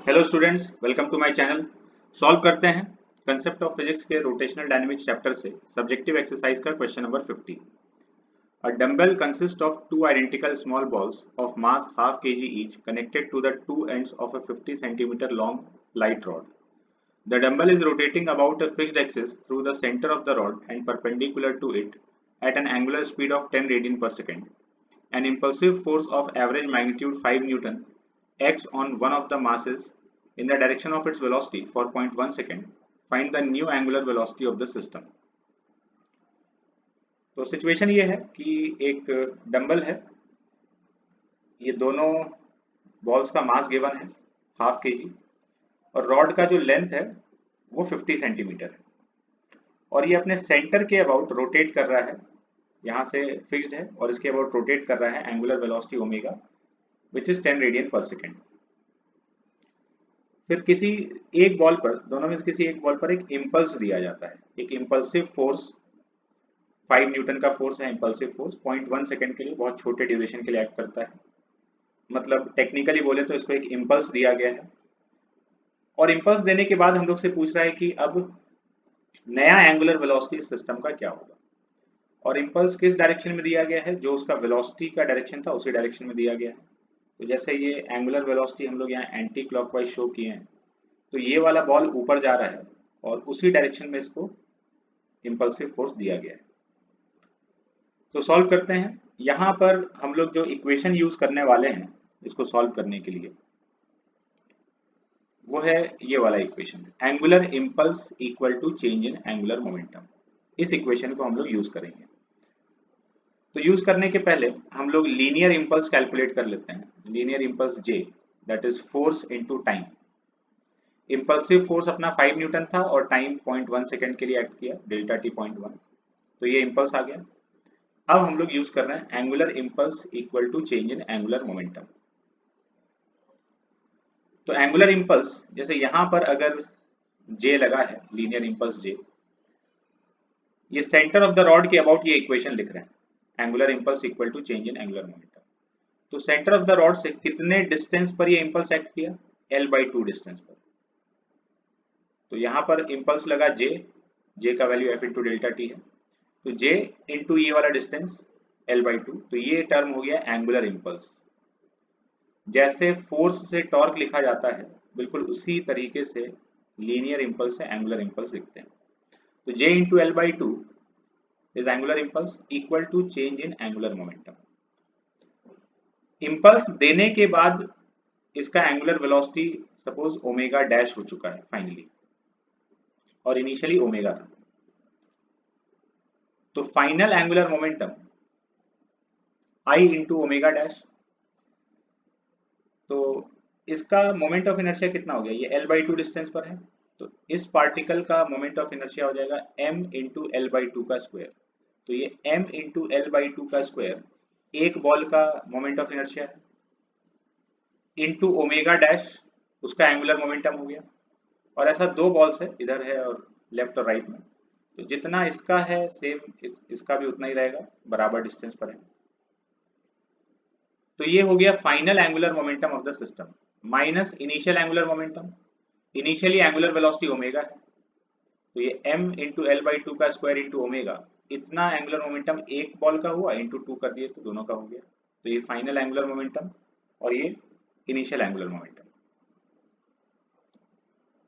Hello students, welcome to my channel. Solve करते हैं concept of physics के rotational dynamics chapter से subjective exercise का question number 50। A dumbbell consists of two identical small balls of mass half kg each connected to the two ends of a 50 centimeter long light rod. The dumbbell is rotating about a fixed axis through the center of the rod and perpendicular to it at an angular speed of 10 radian per second. An impulsive force of average magnitude 5 Newton acts on one of the masses in the direction of its velocity for 0.1 second. Find the new angular velocity of the system. तो situation ये है कि एक dumbbell है, ये दोनों balls का mass given है हाफ के जी और रॉड का जो लेंथ है वो 50 सेंटीमीटर है और ये अपने सेंटर के अबाउट रोटेट कर रहा है, यहाँ से फिक्स्ड है और इसके अबाउट रोटेट कर रहा है angular velocity omega which is 10 radian पर सेकेंड। फिर किसी एक बॉल पर, दोनों में से किसी एक बॉल पर एक इम्पल्स दिया जाता है, एक इम्पल्सिव फोर्स 5 न्यूटन का फोर्स है। इम्पल्सिव फोर्स 0.1 सेकेंड के लिए, बहुत छोटे ड्यूरेशन के लिए एक्ट करता है। मतलब टेक्निकली बोले तो इसको एक इम्पल्स दिया गया है और इम्पल्स देने के बाद हम लोग से पूछ रहा है कि अब नया एंगुलर वेलोसिटी सिस्टम का क्या होगा। और इम्पल्स किस डायरेक्शन में दिया गया है, जो उसका वेलोसिटी का डायरेक्शन था उसी डायरेक्शन में दिया गया है। तो जैसे ये एंगुलर वेलोसिटी हम लोग यहाँ एंटी क्लॉकवाइज शो किए हैं, तो ये वाला बॉल ऊपर जा रहा है और उसी डायरेक्शन में इसको इम्पल्सिव फोर्स दिया गया है। तो सॉल्व करते हैं। यहाँ पर हम लोग जो इक्वेशन यूज करने वाले हैं इसको सॉल्व करने के लिए, वो है ये वाला equation, angular impulse equal to change in angular momentum. इस इक्वेशन को हम लोग यूज करेंगे। तो यूज करने के पहले हम लोग लीनियर इम्पल्स कैलकुलेट कर लेते हैं। Linear impulse J, that is force into time. Impulsive force अपना 5 न्यूटन था और टाइम 0.1 सेकेंड के लिए एक्ट किया, डेल्टा टी 0.1, तो ये इम्पल्स आ गया। अब हम लोग यूज कर रहे हैं angular impulse equal to change in angular momentum. तो एंगुलर इम्पल्स, जैसे यहां पर अगर J लगा है, लीनियर इम्पल्स J, ये सेंटर ऑफ द रॉड के अबाउट ये इक्वेशन लिख रहे हैं, angular impulse equal to change in angular momentum. तो सेंटर ऑफ द रॉड से कितने डिस्टेंस पर ये इम्पल्स एक्ट किया, L/2 डिस्टेंस पर। तो यहाँ पर इम्पल्स लगा J का value F into delta T है, तो J इंटू ये वाला डिस्टेंस L/2, तो ये टर्म हो गया एंगुलर इम्पल्स। जैसे फोर्स से टॉर्क लिखा जाता है, बिल्कुल उसी तरीके से लीनियर इम्पल्स से एंगुलर इम्पल्स लिखते हैं। तो J into L/2 is angular impulse equal to change in angular momentum. Impulse देने के बाद इसका angular velocity suppose omega dash हो चुका है फाइनली, और इनिशियली ओमेगा था। तो final angular momentum I into omega dash, तो इसका मोमेंट ऑफ इनर्शिया कितना हो गया, ये L/2 डिस्टेंस पर है, तो इस पार्टिकल का मोमेंट ऑफ इनर्शिया हो जाएगा m इंटू L/2 का स्क्वायर। तो ये m इंटू L/2 का स्क्वायर एक बॉल का मोमेंट ऑफ इनर्शिया है, इंटू ओमेगा डैश उसका एंगुलर मोमेंटम हो गया। और ऐसा दो बॉल्स है, इधर है और लेफ्ट और राइट में, तो जितना इसका है सेम इसका भी उतना ही रहेगा, बराबर डिस्टेंस पर है। तो ये हो गया final angular momentum of the system minus initial angular momentum. Initially angular velocity omega है, तो ये m इंटू L/2 का स्क्वायर इंटू ओमेगा, इतना एंगुलर मोमेंटम एक बॉल का हुआ, इंटू 2 कर दिए तो दोनों का हो गया। तो ये फाइनल एंगुलर मोमेंटम और ये इनिशियल एंगुलर मोमेंटम।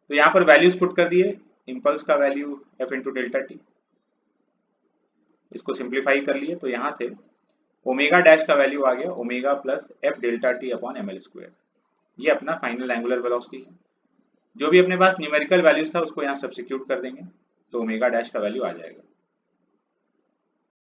तो यहाँ पर वैल्यूज पुट कर दिए, इम्पल्स का value F into delta T, इसको सिंप्लीफाई कर लिए, तो यहाँ से ओमेगा डैश का वैल्यू आ गया omega plus F delta T upon ml square. ये अपना फाइनल एंगुलर वेलोसिटी है। जो भी अपने पास न्यूमेरिकल वैल्यूज था उसको यहाँ सब्स्टिट्यूट कर देंगे, तो ओमेगा डैश का वैल्यू आ जाएगा